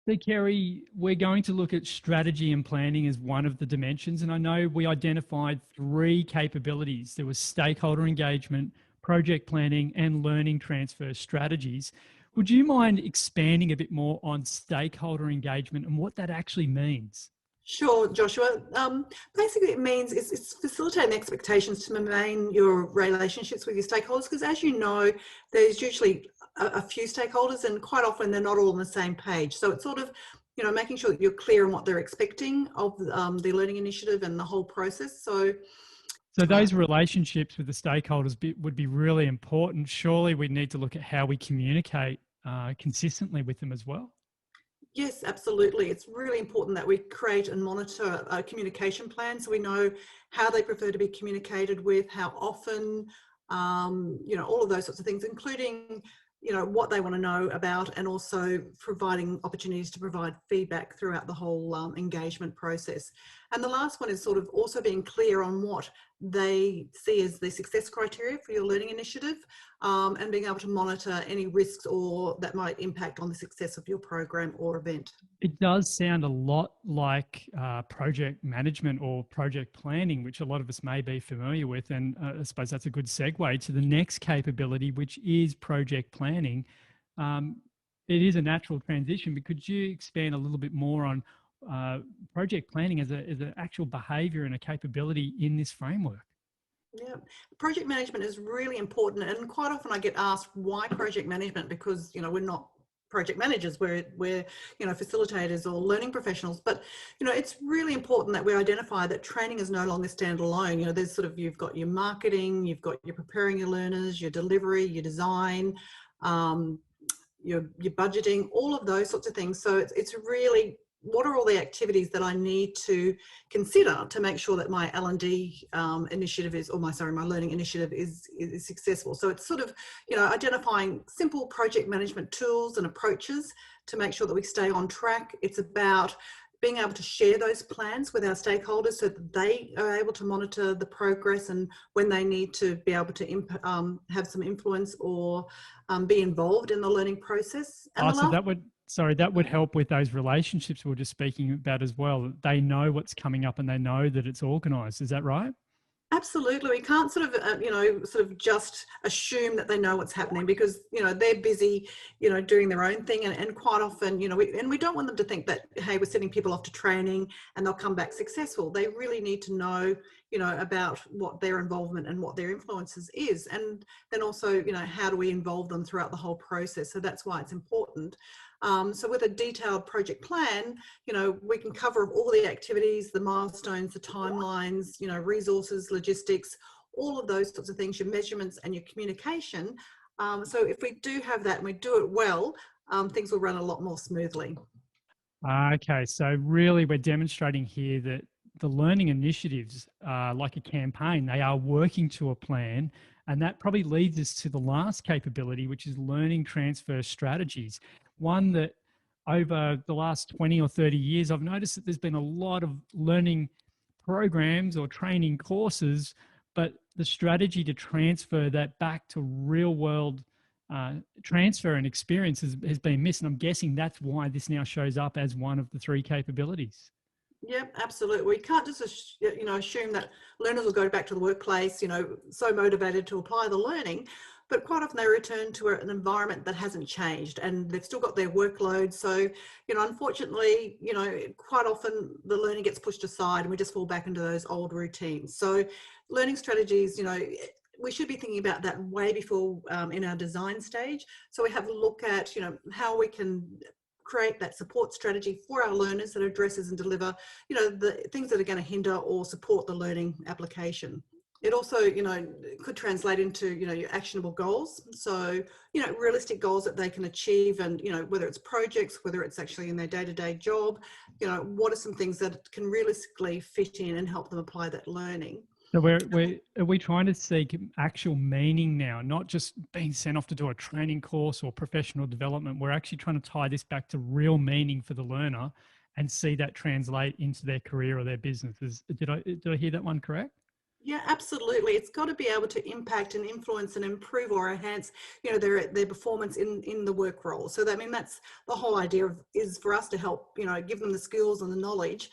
So, Kerry, we're going to look at strategy and planning as one of the dimensions. And I know we identified three capabilities. There was stakeholder engagement, project planning, and learning transfer strategies. Would you mind expanding a bit more on stakeholder engagement and what that actually means? Sure, Joshua. Basically, it means it's facilitating expectations to maintain your relationships with your stakeholders, because as you know, there's usually a few stakeholders, and quite often they're not all on the same page. So it's sort of, making sure that you're clear on what they're expecting of the learning initiative and the whole process. So So those relationships with the stakeholders would be really important. Surely we need to look at how we communicate consistently with them as well. yes, absolutely. It's really important that we create and monitor a communication plan so we know how they prefer to be communicated with, how often, all of those sorts of things, including, what they want to know about, and also providing opportunities to provide feedback throughout the whole engagement process. And the last one is sort of also being clear on what they see as the success criteria for your learning initiative, and being able to monitor any risks or that might impact on the success of your program or event. It does sound a lot like project management or project planning, which a lot of us may be familiar with. And I suppose that's a good segue to the next capability, which is project planning. It is a natural transition, but could you expand a little bit more on project planning as an actual behaviour and a capability in this framework? Yeah, project management is really important, and quite often I get asked why project management, because we're not project managers, we're facilitators or learning professionals. But it's really important that we identify that training is no longer standalone. There's sort of, you've got your marketing, you've got your preparing your learners, your delivery, your design, your budgeting, all of those sorts of things. So it's really, what are all the activities that I need to consider to make sure that my L&D initiative is, my learning initiative is successful. So it's sort of, identifying simple project management tools and approaches to make sure that we stay on track. It's about being able to share those plans with our stakeholders so that they are able to monitor the progress and when they need to be able to have some influence or be involved in the learning process. And So that would help with those relationships we were just speaking about as well. They know what's coming up and they know that it's organised. Is that right? Absolutely. We can't sort of just assume that they know what's happening, because, they're busy, doing their own thing. And quite often, we don't want them to think that, hey, we're sending people off to training and they'll come back successful. They really need to know, about what their involvement and what their influences is. And then also, how do we involve them throughout the whole process? So that's why it's important. So with a detailed project plan, we can cover all the activities, the milestones, the timelines, resources, logistics, all of those sorts of things, your measurements and your communication. So if we do have that and we do it well, things will run a lot more smoothly. Okay, so really we're demonstrating here that the learning initiatives are like a campaign. They are working to a plan, and that probably leads us to the last capability, which is learning transfer strategies. One that over the last 20 or 30 years, I've noticed that there's been a lot of learning programs or training courses, but the strategy to transfer that back to real world transfer and experience has been missed. And I'm guessing that's why this now shows up as one of the three capabilities. Yeah, absolutely. We can't just assume that learners will go back to the workplace, so motivated to apply the learning, but quite often they return to an environment that hasn't changed and they've still got their workload. So, unfortunately, quite often the learning gets pushed aside and we just fall back into those old routines. So learning strategies, we should be thinking about that way before in our design stage. So we have a look at, how we can create that support strategy for our learners that addresses and deliver, the things that are going to hinder or support the learning application. It also, could translate into, your actionable goals. So, realistic goals that they can achieve, and, whether it's projects, whether it's actually in their day-to-day job, what are some things that can realistically fit in and help them apply that learning. So are we trying to seek actual meaning now, not just being sent off to do a training course or professional development? We're actually trying to tie this back to real meaning for the learner and see that translate into their career or their businesses. Did I hear that one correct? Yeah, absolutely. It's got to be able to impact and influence and improve or enhance, their performance in the work role. So that, I mean, that's the whole idea of, is for us to help, give them the skills and the knowledge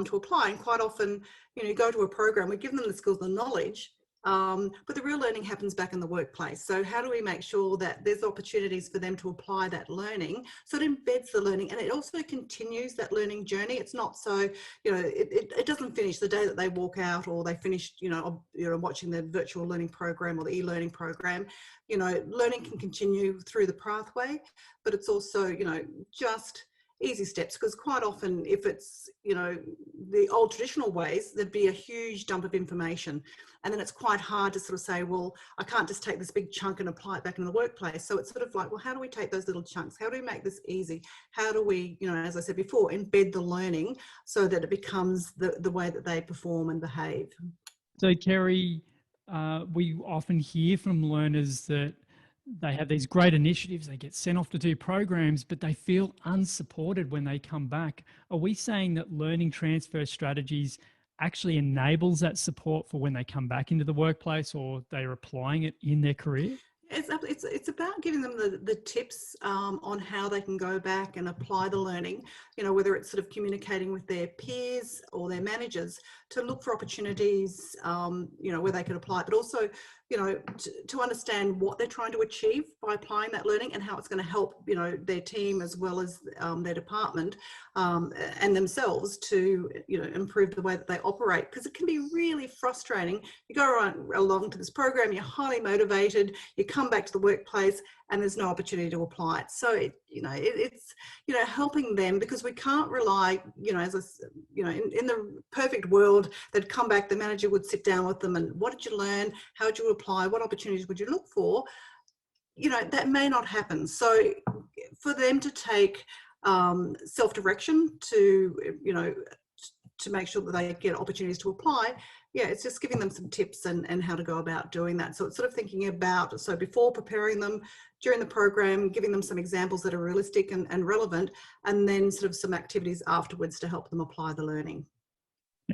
to apply. And quite often, you go to a program, we give them the skills and the knowledge, but the real learning happens back in the workplace. So how do we make sure that there's opportunities for them to apply that learning, so it embeds the learning and it also continues that learning journey? It's not so, it doesn't finish the day that they walk out, or they finished, watching the virtual learning program or the e-learning program. Learning can continue through the pathway, but it's also, just easy steps, because quite often if it's, the old traditional ways, there'd be a huge dump of information, and then it's quite hard to sort of say, well, I can't just take this big chunk and apply it back in the workplace. So it's sort of like, well, how do we take those little chunks? How do we make this easy? How do we, as I said before, embed the learning so that it becomes the way that they perform and behave? So, Kerry, we often hear from learners that they have these great initiatives, they get sent off to do programs, but they feel unsupported when they come back. Are we saying that learning transfer strategies actually enables that support for when they come back into the workplace, or they're applying it in their career? It's about giving them the tips on how they can go back and apply the learning, whether it's sort of communicating with their peers or their managers to look for opportunities, where they can apply it, but also, to understand what they're trying to achieve by applying that learning and how it's going to help, their team as well as their department and themselves to, improve the way that they operate. Because it can be really frustrating. You go along to this program, you're highly motivated, you come back to the workplace and there's no opportunity to apply it. So it's helping them, because we can't rely, as in the perfect world, they'd come back, the manager would sit down with them and, what did you learn? How did you apply? What opportunities would you look for? That may not happen. So for them to take self-direction to make sure that they get opportunities to apply, it's just giving them some tips and how to go about doing that. So it's sort of thinking about, so before preparing them, during the program, giving them some examples that are realistic and relevant, and then sort of some activities afterwards to help them apply the learning.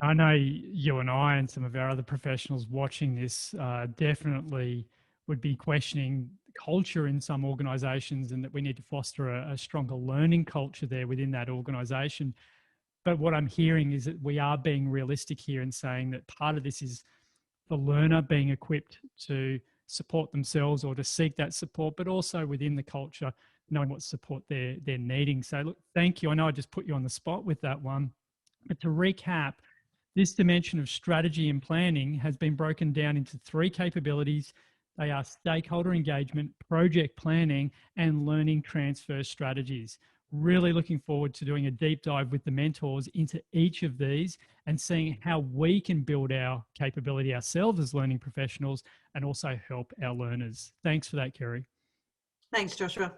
I know you and I and some of our other professionals watching this definitely would be questioning culture in some organisations, and that we need to foster a stronger learning culture there within that organisation. But what I'm hearing is that we are being realistic here and saying that part of this is the learner being equipped to support themselves or to seek that support, but also within the culture, knowing what support they're needing. So look, thank you. I know I just put you on the spot with that one, but to recap, this dimension of strategy and planning has been broken down into 3 capabilities. They are stakeholder engagement, project planning, and learning transfer strategies. Really looking forward to doing a deep dive with the mentors into each of these and seeing how we can build our capability ourselves as learning professionals and also help our learners. Thanks for that, Kerry. Thanks, Joshua.